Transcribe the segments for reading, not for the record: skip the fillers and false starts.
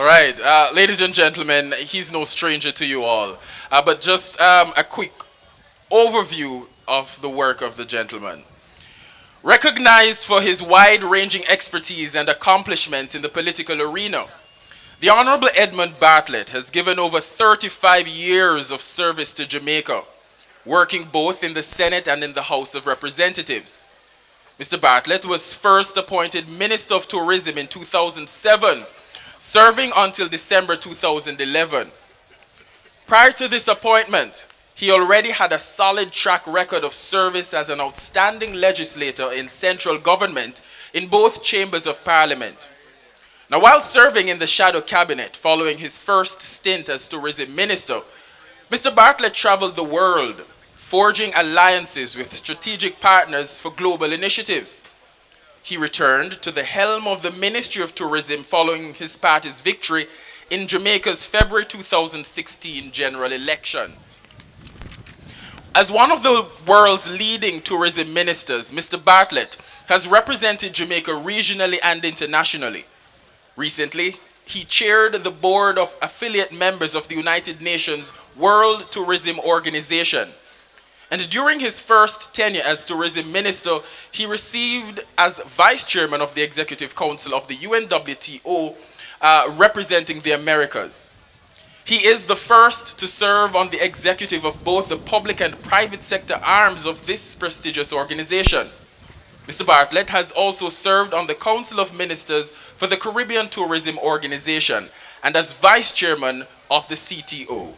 right, ladies and gentlemen, he's no stranger to you all. But just a quick overview of the work of the gentleman. Recognized for his wide-ranging expertise and accomplishments in the political arena, the Honorable Edmund Bartlett has given over 35 years of service to Jamaica, working both in the Senate and in the House of Representatives. Mr. Bartlett was first appointed Minister of Tourism in 2007, serving until December 2011. Prior to this appointment, he already had a solid track record of service as an outstanding legislator in central government in both chambers of parliament. Now, while serving in the shadow cabinet following his first stint as tourism minister, Mr. Bartlett traveled the world, forging alliances with strategic partners for global initiatives. He returned to the helm of the Ministry of Tourism following his party's victory in Jamaica's February 2016 general election. As one of the world's leading tourism ministers, Mr. Bartlett has represented Jamaica regionally and internationally. Recently, he chaired the board of affiliate members of the United Nations World Tourism Organization. And during his first tenure as tourism minister, he received as vice chairman of the executive council of the UNWTO, representing the Americas. He is the first to serve on the executive of both the public and private sector arms of this prestigious organization. Mr. Bartlett has also served on the Council of Ministers for the Caribbean Tourism Organization and as vice chairman of the CTO.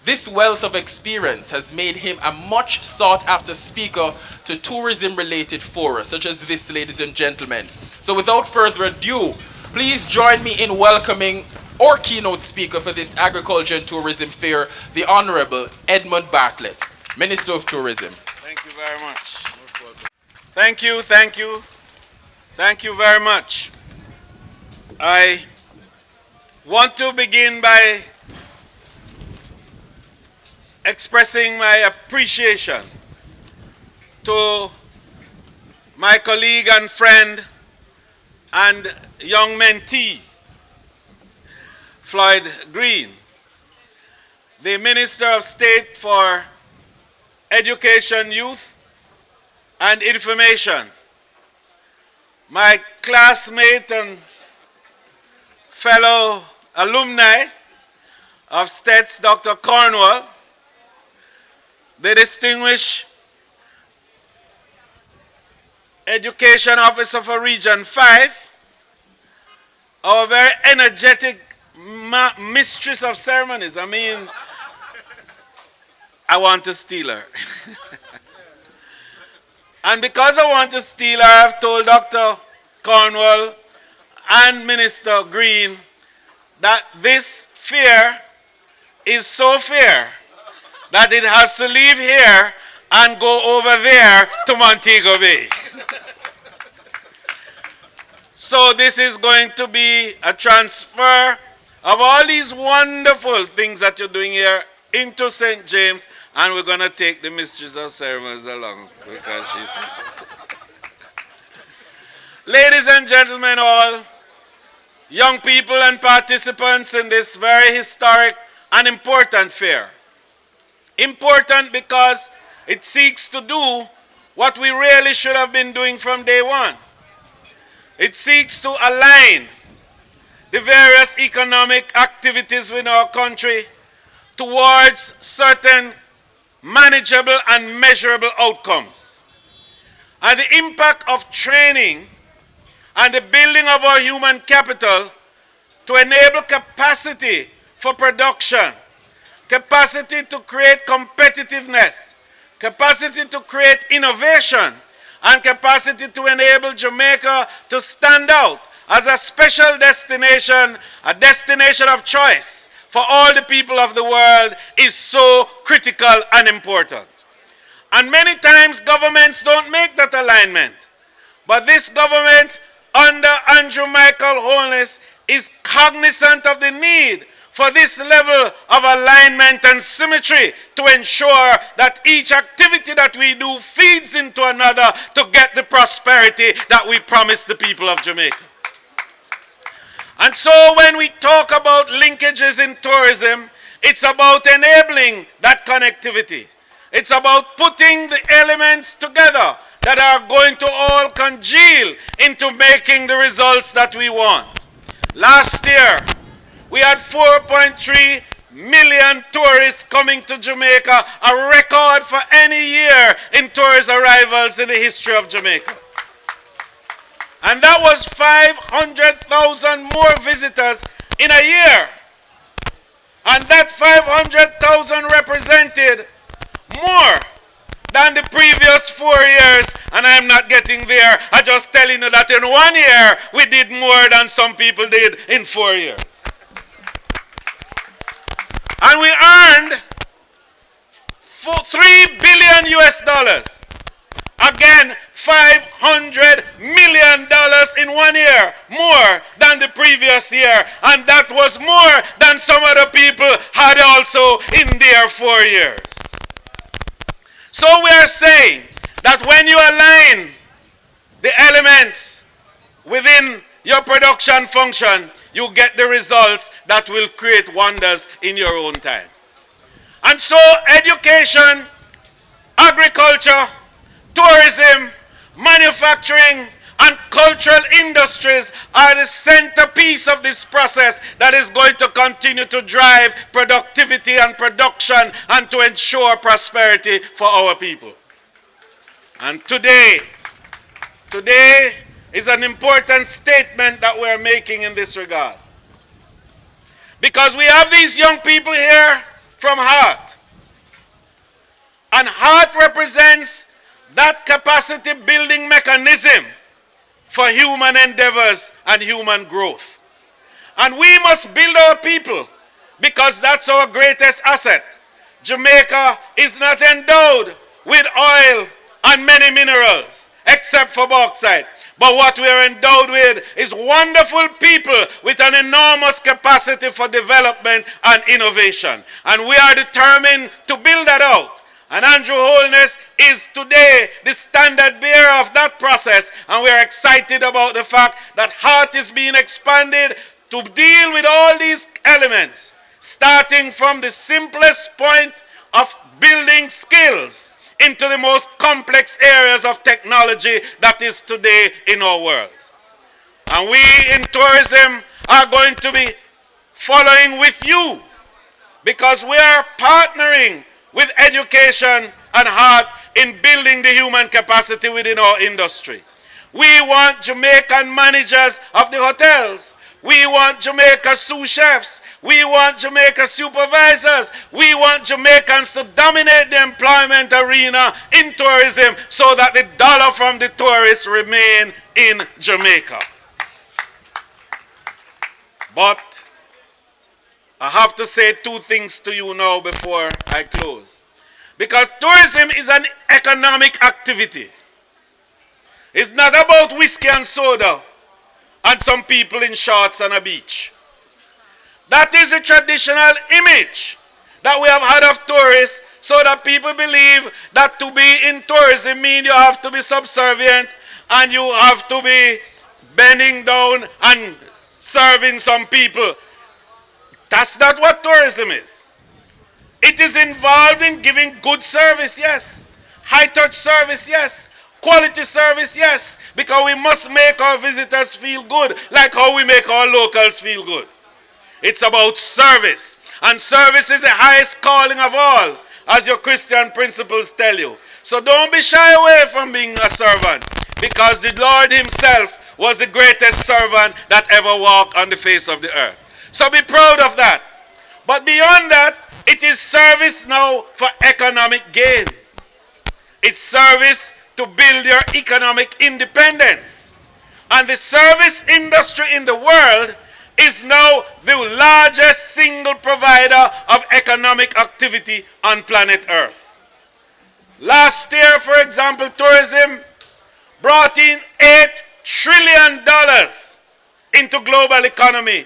This wealth of experience has made him a much sought-after speaker to tourism-related fora, such as this, ladies and gentlemen. So without further ado, please join me in welcoming our keynote speaker for this Agriculture and Tourism Fair, the Honorable Edmund Bartlett, Minister of Tourism. Thank you very much. Thank you, thank you. Thank you very much. I want to begin by expressing my appreciation to my colleague and friend and young mentee, Floyd Green, the Minister of State for Education, Youth, and Information, my classmate and fellow alumni of STETS, Dr. Cornwall, the distinguished Education Officer for Region 5, our very energetic mistress of ceremonies. I mean, I want to steal her. And because I want to steal her, I've told Dr. Cornwall and Minister Green that this fair is so fair that it has to leave here and go over there to Montego Bay. So this is going to be a transfer of all these wonderful things that you're doing here into St. James, and we're going to take the Mistress of Ceremonies along because she's... Ladies and gentlemen all, young people and participants in this very historic and important fair. Important because it seeks to do what we really should have been doing from day one. It seeks to align the various economic activities within our country towards certain manageable and measurable outcomes. And the impact of training and the building of our human capital to enable capacity for production, capacity to create competitiveness, capacity to create innovation, and capacity to enable Jamaica to stand out as a special destination, a destination of choice for all the people of the world is so critical and important. And many times governments don't make that alignment. But this government under Andrew Michael Holness is cognizant of the need for this level of alignment and symmetry to ensure that each activity that we do feeds into another to get the prosperity that we promise the people of Jamaica. And so when we talk about linkages in tourism, it's about enabling that connectivity. It's about putting the elements together that are going to all congeal into making the results that we want. Last year, we had 4.3 million tourists coming to Jamaica, a record for any year in tourist arrivals in the history of Jamaica. And that was 500,000 more visitors in a year. And that 500,000 represented more than the previous 4 years. And I'm not getting there. I'm just telling you that in 1 year, we did more than some people did in 4 years. And we earned 3 billion US dollars. Again, $500 million in 1 year, more than the previous year. And that was more than some other people had also in their 4 years. So we are saying that when you align the elements within your production function, you get the results that will create wonders in your own time. And so education, agriculture, tourism, manufacturing, and cultural industries are the centerpiece of this process that is going to continue to drive productivity and production and to ensure prosperity for our people. And today is an important statement that we're making in this regard. Because we have these young people here from Heart. And Heart represents that capacity building mechanism for human endeavors and human growth. And we must build our people because that's our greatest asset. Jamaica is not endowed with oil and many minerals except for bauxite. But what we are endowed with is wonderful people with an enormous capacity for development and innovation. And we are determined to build that out. And Andrew Holness is today the standard bearer of that process. And we are excited about the fact that Heart is being expanded to deal with all these elements, starting from the simplest point of building skills into the most complex areas of technology that is today in our world. And we in tourism are going to be following with you because we are partnering with education and Heart in building the human capacity within our industry. We want Jamaican managers of the hotels. We want Jamaica sous chefs. We want Jamaica supervisors. We want Jamaicans to dominate the employment arena in tourism so that the dollar from the tourists remain in Jamaica. But I have to say two things to you now before I close. Because tourism is an economic activity. It's not about whiskey and soda and some people in shorts on a beach. That is the traditional image that we have had of tourists, so that people believe that to be in tourism means you have to be subservient and you have to be bending down and serving some people. That's not what tourism is. It is involved in giving good service, yes. High-touch service, yes. Quality service, yes. Because we must make our visitors feel good, like how we make our locals feel good. It's about service. And service is the highest calling of all, as your Christian principles tell you. So don't be shy away from being a servant, because the Lord himself was the greatest servant that ever walked on the face of the earth. So be proud of that. But beyond that, it is service now for economic gain. It's service to build your economic independence. And the service industry in the world is now the largest single provider of economic activity on planet Earth. Last year, for example, tourism brought in $8 trillion into global economy.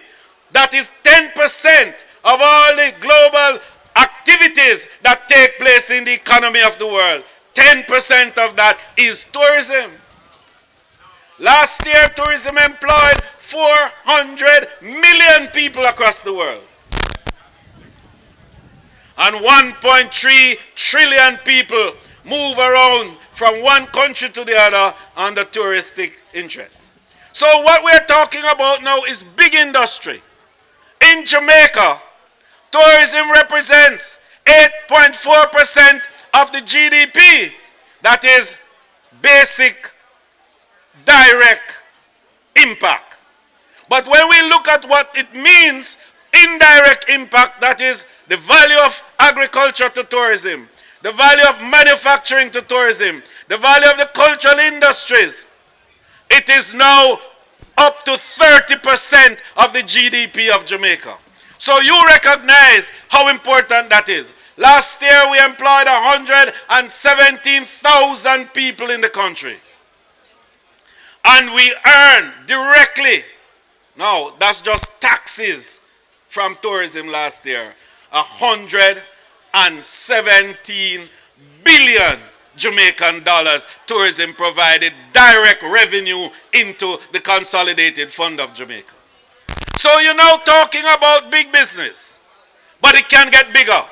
That is 10% of all the global activities that take place in the economy of the world. 10% of that is tourism. Last year, tourism employed 400 million people across the world. And 1.3 trillion people move around from one country to the other on the touristic interest. So what we're talking about now is big industry. In Jamaica, tourism represents 8.4% of the GDP. That is basic, direct impact. But when we look at what it means, indirect impact, that is the value of agriculture to tourism, the value of manufacturing to tourism, the value of the cultural industries, it is now up to 30% of the GDP of Jamaica. So you recognize how important that is. Last year we employed 117,000 people in the country. And we earned directly, no, that's just taxes from tourism last year, 117 billion Jamaican dollars tourism provided direct revenue into the consolidated fund of Jamaica. So you're now talking about big business, but it can get bigger.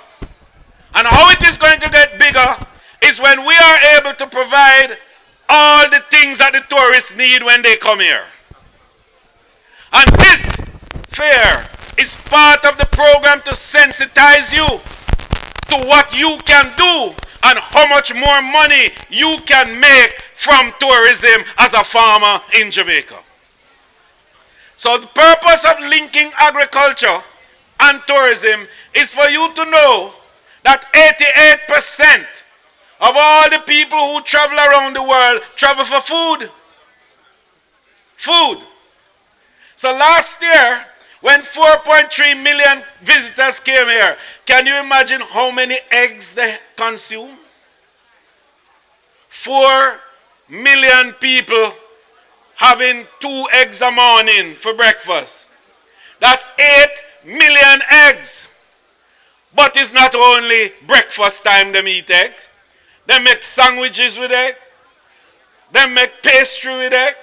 And how it is going to get bigger is when we are able to provide all the things that the tourists need when they come here. And this fair is part of the program to sensitize you to what you can do and how much more money you can make from tourism as a farmer in Jamaica. So the purpose of linking agriculture and tourism is for you to know that 88% of all the people who travel around the world travel for food. Food. So last year, when 4.3 million visitors came here, can you imagine how many eggs they consume? 4 million people having 2 eggs a morning for breakfast. That's 8 million eggs. But it's not only breakfast time they eat eggs. They make sandwiches with egg. They make pastry with egg.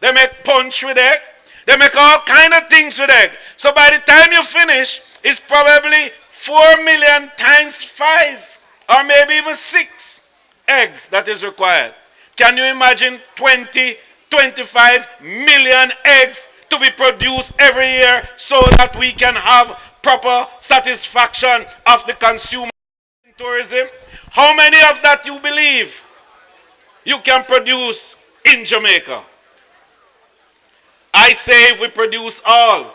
They make punch with egg. They make all kind of things with egg. So by the time you finish, it's probably 4 million times 5 or maybe even 6 eggs that is required. Can you imagine 20, 25 million eggs to be produced every year so that we can have proper satisfaction of the consumer in tourism? How many of that you believe you can produce in Jamaica? I say if we produce all,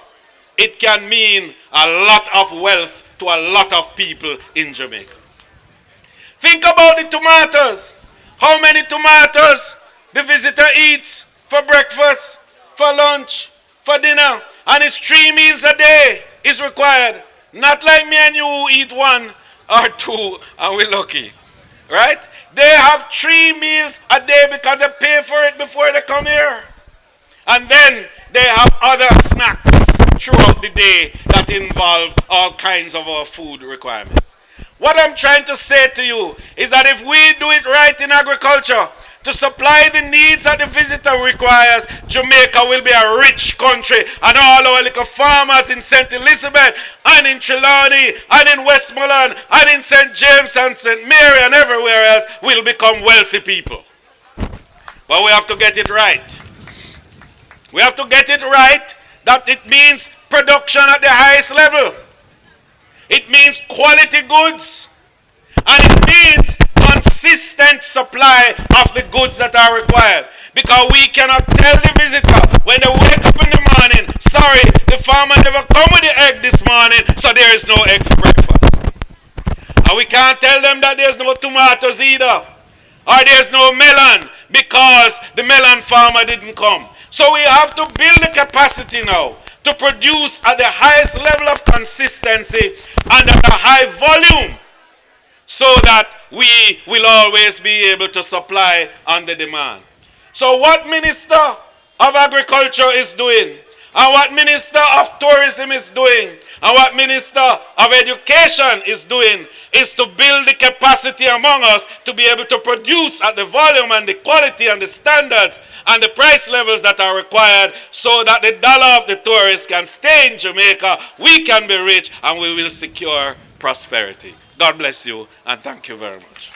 it can mean a lot of wealth to a lot of people in Jamaica. Think about the tomatoes. How many tomatoes the visitor eats for breakfast, for lunch, for dinner? And it's 3 meals a day is required. Not like me and you who eat 1 or 2 and we're lucky. Right? They have 3 meals a day because they pay for it before they come here. And then they have other snacks throughout the day that involve all kinds of our food requirements. What I'm trying to say to you is that if we do it right in agriculture, to supply the needs that the visitor requires, Jamaica will be a rich country, and all our little farmers in St. Elizabeth and in Trelawney and in Westmoreland and in St. James and St. Mary and everywhere else will become wealthy people. But we have to get it right. We have to get it right that it means production at the highest level. It means quality goods. And it means consistent supply of the goods that are required. Because we cannot tell the visitor when they wake up in the morning, sorry, the farmer never come with the egg this morning, so there is no egg for breakfast. And we can't tell them that there's no tomatoes either. Or there's no melon because the melon farmer didn't come. So we have to build the capacity now to produce at the highest level of consistency and at a high volume so that we will always be able to supply on the demand. So what Minister of Agriculture is doing, And what Minister of Tourism is doing, and what Minister of Education is doing, is to build the capacity among us to be able to produce at the volume and the quality and the standards and the price levels that are required, so that the dollar of the tourist can stay in Jamaica, we can be rich, and we will secure prosperity. God bless you, and thank you very much.